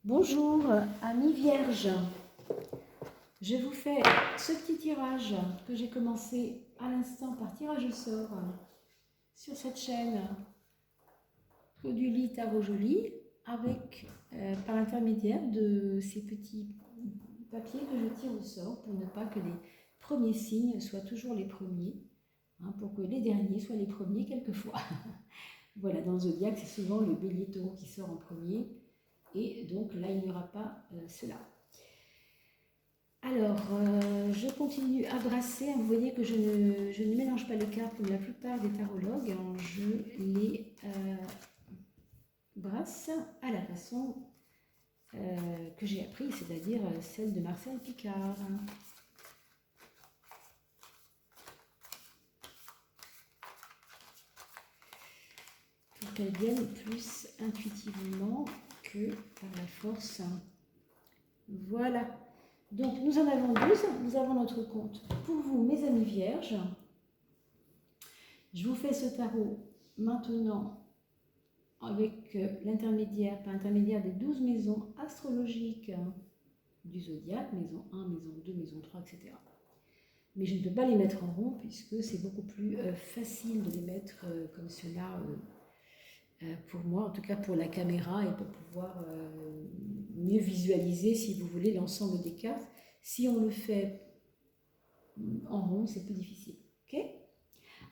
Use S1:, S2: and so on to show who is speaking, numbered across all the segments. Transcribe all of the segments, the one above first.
S1: Bonjour, amis vierges. Je vous fais ce petit tirage que j'ai commencé à l'instant par tirage au sort sur cette chaîne Oduli Tarot Joli avec par l'intermédiaire de ces petits papiers que je tire au sort pour ne pas que les premiers signes soient toujours les premiers, pour que les derniers soient les premiers quelquefois. Voilà, dans le zodiaque, c'est souvent le bélier taureau qui sort en premier. Et donc là, il n'y aura pas cela. Alors, je continue à brasser. Vous voyez que je ne mélange pas les cartes comme la plupart des tarologues. Je les brasse à la façon que j'ai appris, c'est-à-dire celle de Marcel Picard. Pour qu'elles viennent plus intuitivement que par la force. Voilà. Donc, nous en avons 12. Nous avons notre compte pour vous, mes amis vierges. Je vous fais ce tarot maintenant avec l'intermédiaire, par l'intermédiaire des 12 maisons astrologiques du zodiaque, maison 1, maison 2, maison 3, etc. Mais je ne peux pas les mettre en rond puisque c'est beaucoup plus facile de les mettre comme cela pour moi, en tout cas pour la caméra et pour pouvoir mieux visualiser, si vous voulez, l'ensemble des cartes. Si on le fait en rond, c'est plus difficile. Ok ?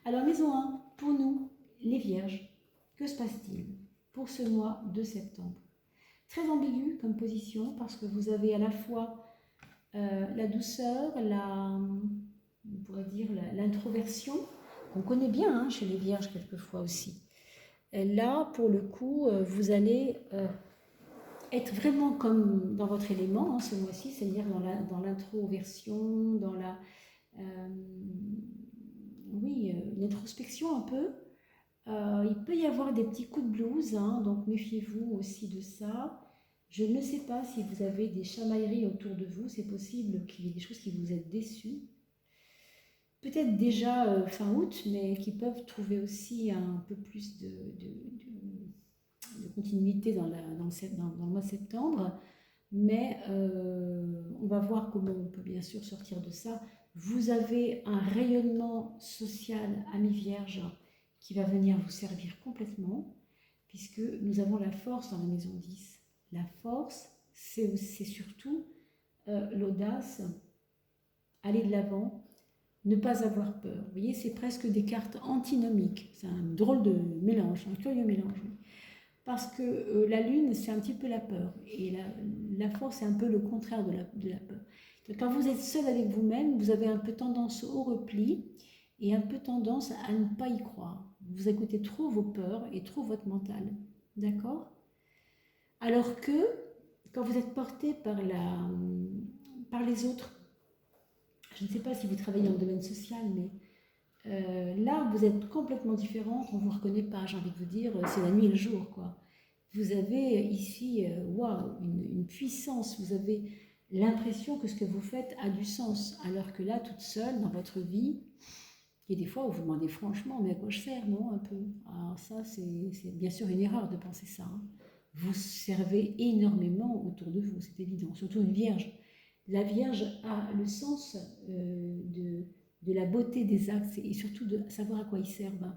S1: Alors, maison 1, pour nous, les vierges, que se passe-t-il pour ce mois de septembre? Très ambigu comme position parce que vous avez à la fois la douceur, on pourrait dire l'introversion, qu'on connaît bien chez les vierges quelquefois aussi. Là, pour le coup, vous allez être vraiment comme dans votre élément ce mois-ci, c'est-à-dire dans l'introversion, dans la... l'introspection un peu. Il peut y avoir des petits coups de blues, donc méfiez-vous aussi de ça. Je ne sais pas si vous avez des chamailleries autour de vous, c'est possible qu'il y ait des choses qui vous aient déçues. Peut-être déjà fin août, mais qui peuvent trouver aussi un peu plus de continuité dans le mois de septembre. Mais on va voir comment on peut bien sûr sortir de ça. Vous avez un rayonnement social, amis vierges, qui va venir vous servir complètement, puisque nous avons la force dans la maison 10. La force, c'est surtout l'audace, aller de l'avant, ne pas avoir peur. Vous voyez, c'est presque des cartes antinomiques. C'est un drôle de mélange, un curieux mélange. Parce que la lune, c'est un petit peu la peur. Et la force, c'est un peu le contraire de la peur. Donc, quand vous êtes seul avec vous-même, vous avez un peu tendance au repli et un peu tendance à ne pas y croire. Vous écoutez trop vos peurs et trop votre mental. D'accord? Alors que, quand vous êtes porté par les autres, je ne sais pas si vous travaillez dans le domaine social, mais là, vous êtes complètement différente, on ne vous reconnaît pas, j'ai envie de vous dire, c'est la nuit et le jour, quoi. Vous avez ici, waouh, une puissance, vous avez l'impression que ce que vous faites a du sens, alors que là, toute seule, dans votre vie, il y a des fois où vous vous demandez franchement, mais à quoi je sers, non, un peu. Alors ça, c'est bien sûr une erreur de penser ça. Vous servez énormément autour de vous, c'est évident, surtout une vierge. La Vierge a le sens de la beauté des actes et surtout de savoir à quoi ils servent.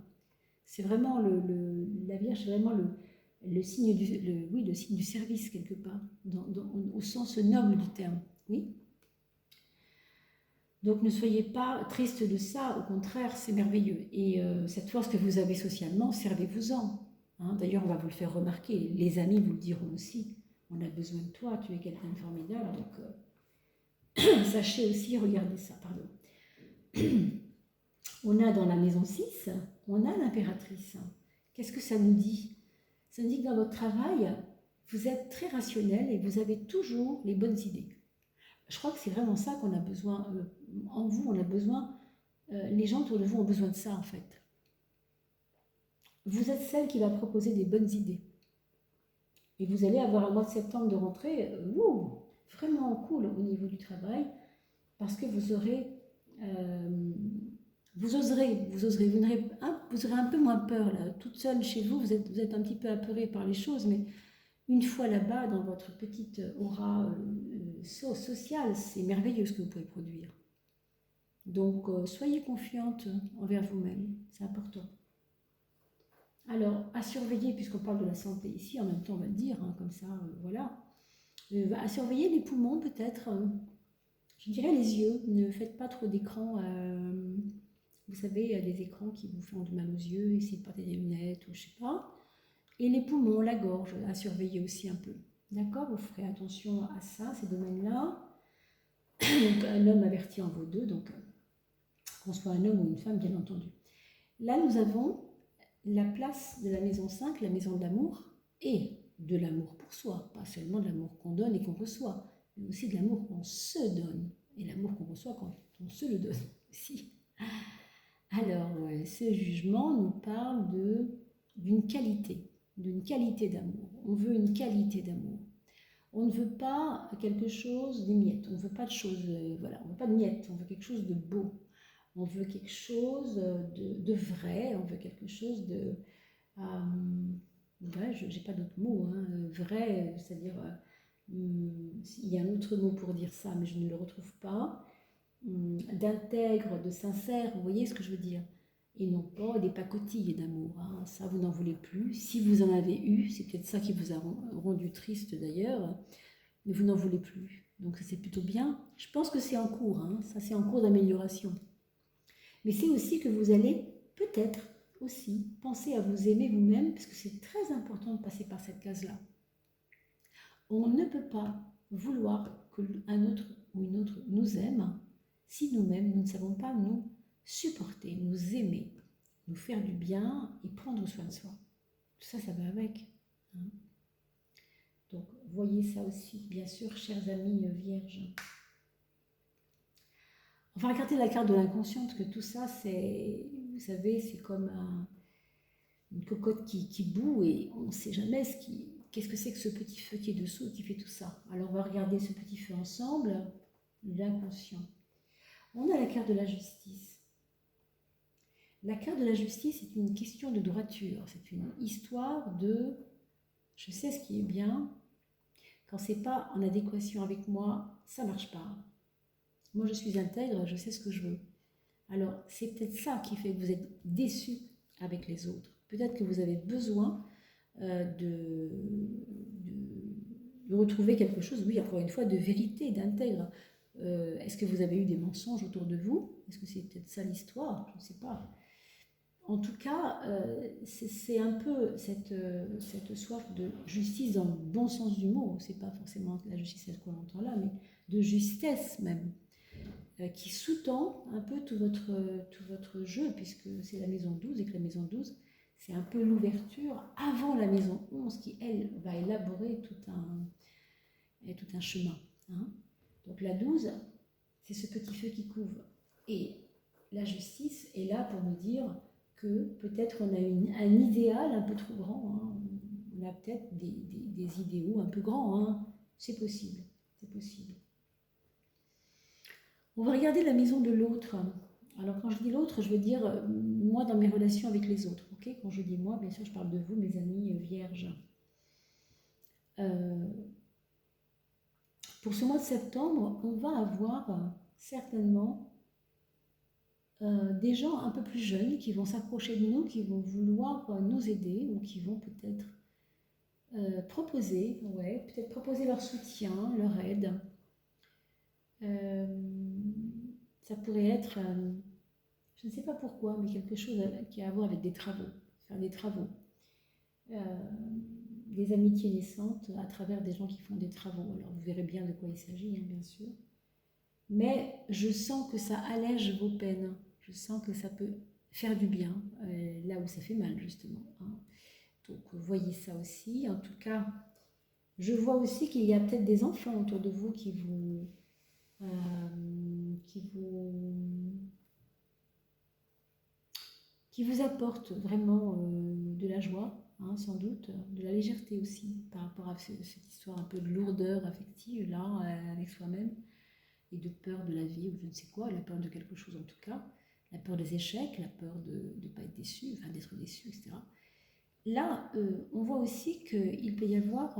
S1: C'est vraiment la Vierge, c'est vraiment le signe le signe du service quelque part, au sens noble du terme. Oui. Donc ne soyez pas triste de ça, au contraire, c'est merveilleux. Et cette force que vous avez socialement, servez-vous-en. D'ailleurs, on va vous le faire remarquer, les amis vous le diront aussi. On a besoin de toi, tu es quelqu'un de formidable, donc sachez aussi regarder ça, pardon. On a dans la maison 6, on a l'impératrice. Qu'est-ce que ça nous dit? Ça nous dit que dans votre travail, vous êtes très rationnel et vous avez toujours les bonnes idées. Je crois que c'est vraiment ça qu'on a besoin. En vous, on a besoin, les gens autour de vous ont besoin de ça en fait. Vous êtes celle qui va proposer des bonnes idées. Et vous allez avoir un mois de septembre de rentrée, vraiment cool au niveau du travail, parce que vous aurez... vous aurez un peu moins peur là, toute seule chez vous, vous êtes un petit peu apeurée par les choses, mais une fois là-bas, dans votre petite aura sociale, c'est merveilleux ce que vous pouvez produire. Donc, soyez confiante envers vous-même, c'est important. Alors, à surveiller, puisqu'on parle de la santé ici, en même temps on va le dire, hein, comme ça, voilà. À surveiller les poumons peut-être, je dirais les yeux, ne faites pas trop d'écran. Vous savez, il y a des écrans qui vous font du mal aux yeux, essayez de porter des lunettes ou je sais pas. Et les poumons, la gorge, à surveiller aussi un peu. D'accord? Vous ferez attention à ça, ces domaines-là. Donc, un homme averti en vaut deux, donc qu'on soit un homme ou une femme, bien entendu. Là, nous avons la place de la maison 5, la maison de l'amour, et de l'amour pour soi, pas seulement de l'amour qu'on donne et qu'on reçoit, mais aussi de l'amour qu'on se donne, et l'amour qu'on reçoit quand on se le donne aussi. Alors, ce jugement nous parle d'une qualité d'amour. On veut une qualité d'amour. On ne veut pas quelque chose des miettes, on ne veut pas de choses, voilà, on ne veut pas de miettes, on veut quelque chose de beau. On veut quelque chose de vrai, on veut quelque chose de... ouais, je n'ai pas d'autre mot, hein, vrai, c'est-à-dire... il y a un autre mot pour dire ça, mais je ne le retrouve pas. D'intègre, de sincère, vous voyez ce que je veux dire? Et non pas des pacotilles d'amour, hein, ça vous n'en voulez plus. Si vous en avez eu, c'est peut-être ça qui vous a rendu triste d'ailleurs, mais vous n'en voulez plus. Donc c'est plutôt bien. Je pense que c'est en cours, hein, ça c'est en cours d'amélioration. Mais c'est aussi que vous allez peut-être aussi penser à vous aimer vous-même, parce que c'est très important de passer par cette case-là. On ne peut pas vouloir qu'un autre ou une autre nous aime si nous-mêmes, nous ne savons pas nous supporter, nous aimer, nous faire du bien et prendre soin de soi. Tout ça, ça va avec. Hein. Donc, voyez ça aussi, bien sûr, chers amis vierges. On va regarder la carte de l'inconscient, parce que tout ça, c'est, vous savez, c'est comme une cocotte qui bout et on ne sait jamais qu'est-ce que c'est que ce petit feu qui est dessous qui fait tout ça. Alors, on va regarder ce petit feu ensemble, l'inconscient. On a la carte de la justice. La carte de la justice est une question de droiture, c'est une histoire de je sais ce qui est bien, quand c'est pas en adéquation avec moi, ça marche pas. Moi je suis intègre, je sais ce que je veux. Alors c'est peut-être ça qui fait que vous êtes déçu avec les autres. Peut-être que vous avez besoin de retrouver quelque chose, oui, encore une fois, de vérité, d'intègre. Est-ce que vous avez eu des mensonges autour de vous? Est-ce que c'est peut-être ça l'histoire? Je ne sais pas. En tout cas, c'est un peu cette soif de justice dans le bon sens du mot. C'est pas forcément la justice telle qu'on l'entend là, mais de justesse même, qui sous-tend un peu tout votre jeu, puisque c'est la maison 12 et que la maison 12, c'est un peu l'ouverture avant la maison 11 qui, elle, va élaborer tout un chemin. Hein. Donc la 12, c'est ce petit feu qui couve. Et la justice est là pour nous dire que peut-être on a un idéal un peu trop grand. Hein. On a peut-être des idéaux un peu grands. Hein. C'est possible, c'est possible. On va regarder la maison de l'autre. Alors quand je dis l'autre, je veux dire moi dans mes relations avec les autres. Okay, quand je dis moi, bien sûr, je parle de vous, mes amis vierges. Pour ce mois de septembre, on va avoir certainement des gens un peu plus jeunes qui vont s'approcher de nous, qui vont vouloir nous aider ou qui vont peut-être proposer leur soutien, leur aide. Ça pourrait être, je ne sais pas pourquoi, mais quelque chose qui a à voir avec des travaux, faire des travaux. Des amitiés naissantes à travers des gens qui font des travaux. Alors vous verrez bien de quoi il s'agit, hein, bien sûr. Mais je sens que ça allège vos peines. Je sens que ça peut faire du bien, là où ça fait mal, justement. Hein. Donc, voyez ça aussi. En tout cas, je vois aussi qu'il y a peut-être des enfants autour de vous qui vous apportent vraiment de la joie, hein, sans doute, de la légèreté aussi, par rapport à cette histoire un peu de lourdeur affective, là, avec soi-même, et de peur de la vie, ou je ne sais quoi, la peur de quelque chose en tout cas, la peur des échecs, la peur de ne pas être déçu, enfin d'être déçu, etc. là, on voit aussi qu'il peut y avoir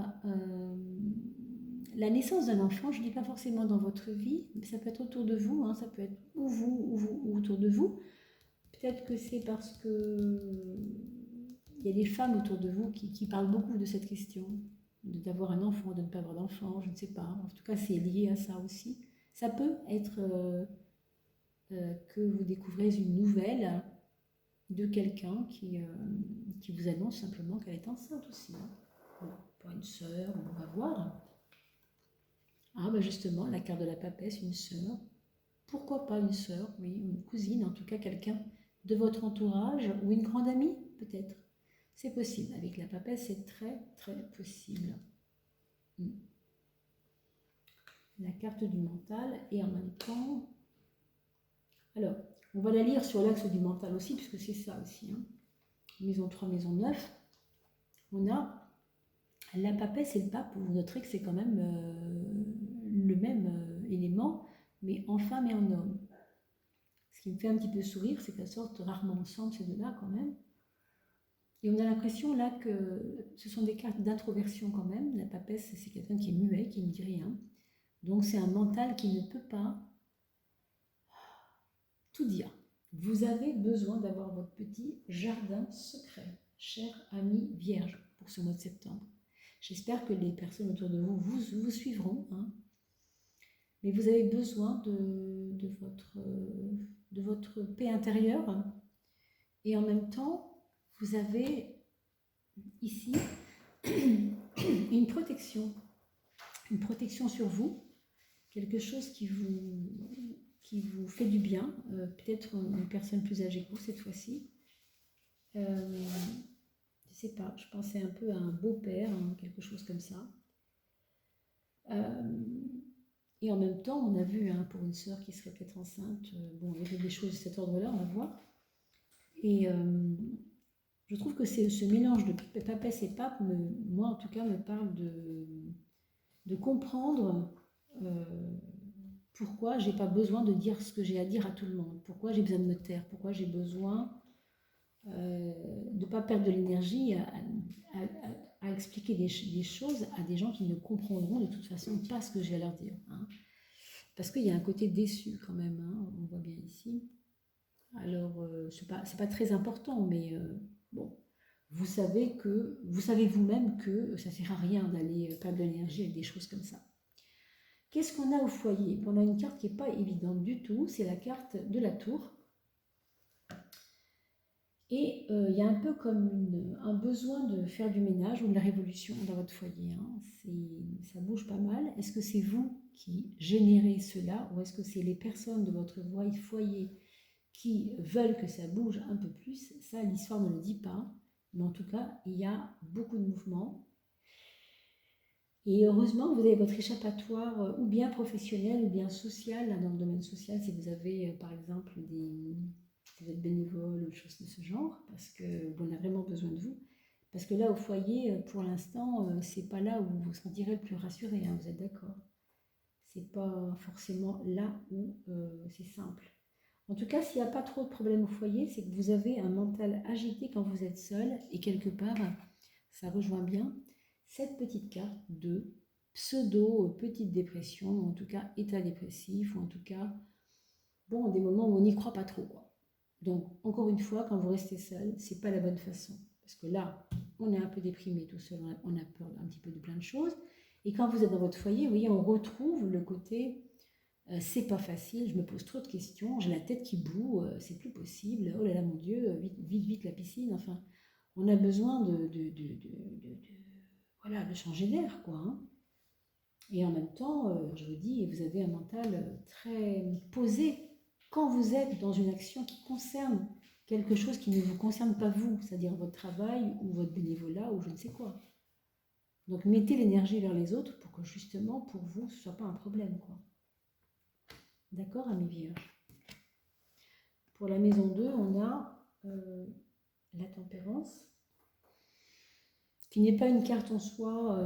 S1: la naissance d'un enfant. Je ne dis pas forcément dans votre vie, mais ça peut être autour de vous, hein, ça peut être ou autour de vous. Peut-être que c'est parce que il y a des femmes autour de vous qui parlent beaucoup de cette question, d'avoir un enfant, de ne pas avoir d'enfant, je ne sais pas. En tout cas, c'est lié à ça aussi. Ça peut être que vous découvrez une nouvelle de quelqu'un qui vous annonce simplement qu'elle est enceinte aussi. Hein. Bon, pour une sœur, on va voir. Ah, ben justement, la carte de la papesse, une sœur. Pourquoi pas une sœur, oui, une cousine, en tout cas quelqu'un de votre entourage ou une grande amie, peut-être. C'est possible. Avec la papesse, c'est très, très possible. La carte du mental et en même temps... Alors, on va la lire sur l'axe du mental aussi, puisque c'est ça aussi. Hein. Maison 3, maison 9. On a la papesse et le pape. Vous noterez que c'est quand même le même élément, mais en femme et en homme. Ce qui me fait un petit peu sourire, c'est qu'elles sortent rarement ensemble, ces deux-là, quand même. Et on a l'impression, là, que ce sont des cartes d'introversion, quand même. La papesse, c'est quelqu'un qui est muet, qui ne dit rien. Donc, c'est un mental qui ne peut pas tout dire. Vous avez besoin d'avoir votre petit jardin secret, cher ami vierge, pour ce mois de septembre. J'espère que les personnes autour de vous vous suivront. Hein. Mais vous avez besoin de votre paix intérieure. Et en même temps, vous avez ici une protection sur vous, quelque chose qui vous fait du bien, peut-être une personne plus âgée que vous cette fois-ci. Je ne sais pas, je pensais un peu à un beau-père, hein, quelque chose comme ça. Et en même temps, on a vu hein, pour une sœur qui serait peut-être enceinte, bon, il y avait des choses de cet ordre-là, on va voir. Et je trouve que ce mélange de papesse et pape, moi en tout cas, me parle de comprendre pourquoi j'ai pas besoin de dire ce que j'ai à dire à tout le monde, pourquoi j'ai besoin de me taire, pourquoi j'ai besoin de ne pas perdre de l'énergie à expliquer des choses à des gens qui ne comprendront de toute façon pas ce que j'ai à leur dire. Hein. Parce qu'il y a un côté déçu quand même, hein, on voit bien ici. Alors, c'est pas très important, mais bon, vous savez vous-même que ça ne sert à rien d'aller perdre de l'énergie avec des choses comme ça. Qu'est-ce qu'on a au foyer? On a une carte qui n'est pas évidente du tout, c'est la carte de la tour. Et il y a un peu comme un besoin de faire du ménage ou de la révolution dans votre foyer. Hein. Ça bouge pas mal. Est-ce que c'est vous qui générez cela ou est-ce que c'est les personnes de votre foyer qui veulent que ça bouge un peu plus? Ça, l'histoire ne le dit pas. Mais en tout cas, il y a beaucoup de mouvements. Et heureusement, vous avez votre échappatoire ou bien professionnel ou bien social. Là, dans le domaine social, si vous avez par exemple si vous êtes bénévole ou des choses de ce genre, parce qu'on a vraiment besoin de vous. Parce que là, au foyer, pour l'instant, c'est pas là où vous vous sentirez le plus rassuré, hein, vous êtes d'accord? C'est pas forcément là où c'est simple. En tout cas, s'il n'y a pas trop de problèmes au foyer, c'est que vous avez un mental agité quand vous êtes seul, et quelque part, ça rejoint bien cette petite carte de pseudo-petite dépression, ou en tout cas état dépressif, ou en tout cas, bon, des moments où on n'y croit pas trop, quoi. Donc, encore une fois, quand vous restez seul, c'est pas la bonne façon. Parce que là, on est un peu déprimé tout seul, on a peur un petit peu de plein de choses. Et quand vous êtes dans votre foyer, vous voyez, on retrouve le côté c'est pas facile, je me pose trop de questions, j'ai la tête qui bout, c'est plus possible, oh là là mon Dieu, vite la piscine. Enfin, on a besoin voilà, de changer d'air, quoi. Hein. Et en même temps, je vous dis, vous avez un mental très posé quand vous êtes dans une action qui concerne quelque chose qui ne vous concerne pas vous, c'est-à-dire votre travail ou votre bénévolat ou je ne sais quoi. Donc mettez l'énergie vers les autres pour que justement pour vous ce ne soit pas un problème, quoi. D'accord, amis vierges? Pour la maison 2, on a la tempérance, qui n'est pas une carte en soi,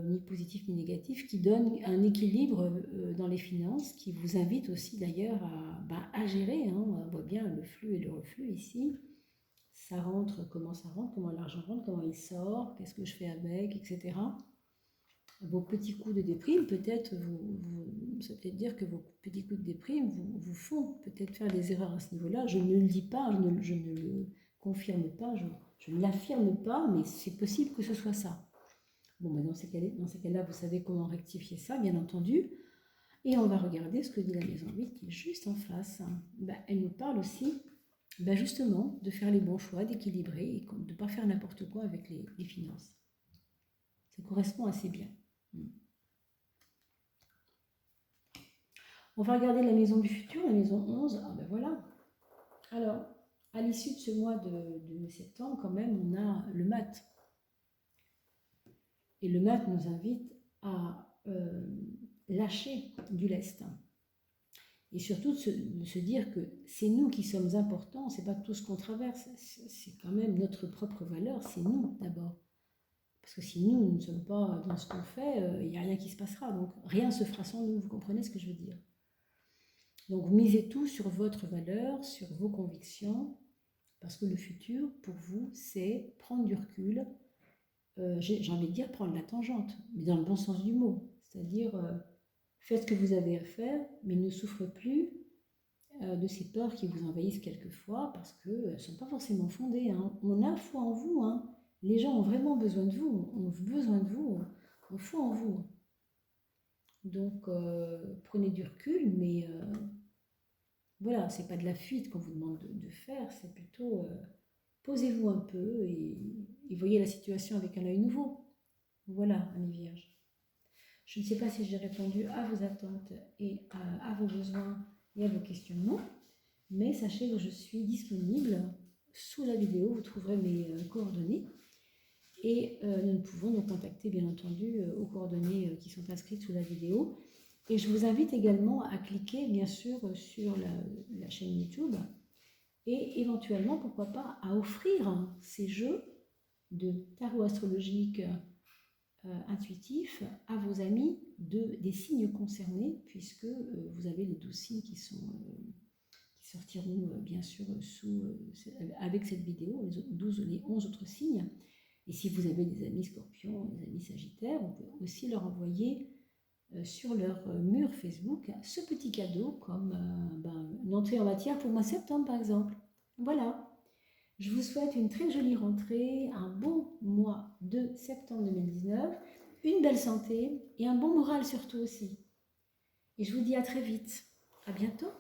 S1: ni positif ni négatif, qui donne un équilibre dans les finances, qui vous invite aussi d'ailleurs à gérer, hein, on voit bien le flux et le reflux ici, ça rentre, comment l'argent rentre, comment il sort, qu'est-ce que je fais avec, etc. Vos petits coups de déprime, peut-être, ça peut dire que vos petits coups de déprime vous font peut-être faire des erreurs à ce niveau-là. Je ne le dis pas, je ne le confirme pas, je ne l'affirme pas, mais c'est possible que ce soit ça. Bon, ben dans ces cas-là, vous savez comment rectifier ça, bien entendu. Et on va regarder ce que dit la maison 8 qui est juste en face. Ben, elle nous parle aussi, ben justement, de faire les bons choix, d'équilibrer et de ne pas faire n'importe quoi avec les finances. Ça correspond assez bien. On va regarder la maison du futur, la maison 11. Ah ben voilà. Alors, à l'issue de ce mois de septembre, quand même, on a le mat. Et le mat nous invite à lâcher du lest. Et surtout de se dire que c'est nous qui sommes importants, c'est pas tout ce qu'on traverse, c'est quand même notre propre valeur, c'est nous d'abord. Parce que si nous ne sommes pas dans ce qu'on fait, il n'y a rien qui se passera. Donc rien ne se fera sans nous, vous comprenez ce que je veux dire. Donc misez tout sur votre valeur, sur vos convictions, parce que le futur, pour vous, c'est prendre du recul, j'ai envie de dire prendre la tangente, mais dans le bon sens du mot. C'est-à-dire, faites ce que vous avez à faire, mais ne souffrez plus de ces peurs qui vous envahissent quelquefois, parce qu'elles ne sont pas forcément fondées. Hein. On a foi en vous, hein. Les gens ont vraiment besoin de vous, ont besoin de vous, ont foi en vous. Donc, prenez du recul, mais voilà, c'est pas de la fuite qu'on vous demande de faire, c'est plutôt posez-vous un peu et voyez la situation avec un œil nouveau. Voilà, amis vierges. Je ne sais pas si j'ai répondu à vos attentes et à vos besoins et à vos questionnements, mais sachez que je suis disponible sous la vidéo, vous trouverez mes coordonnées et nous pouvons nous contacter bien entendu aux coordonnées qui sont inscrites sous la vidéo. Et je vous invite également à cliquer bien sûr sur la chaîne YouTube et éventuellement, pourquoi pas, à offrir ces jeux de tarot astrologique intuitif à vos amis des signes concernés, puisque vous avez les 12 signes qui sortiront bien sûr avec cette vidéo, les 11 autres signes. Et si vous avez des amis scorpions, des amis sagittaires, vous pouvez aussi leur envoyer sur leur mur Facebook ce petit cadeau comme une entrée en matière pour le mois de septembre par exemple. Voilà. Je vous souhaite une très jolie rentrée, un beau mois de septembre 2019, une belle santé et un bon moral surtout aussi. Et je vous dis à très vite. À bientôt.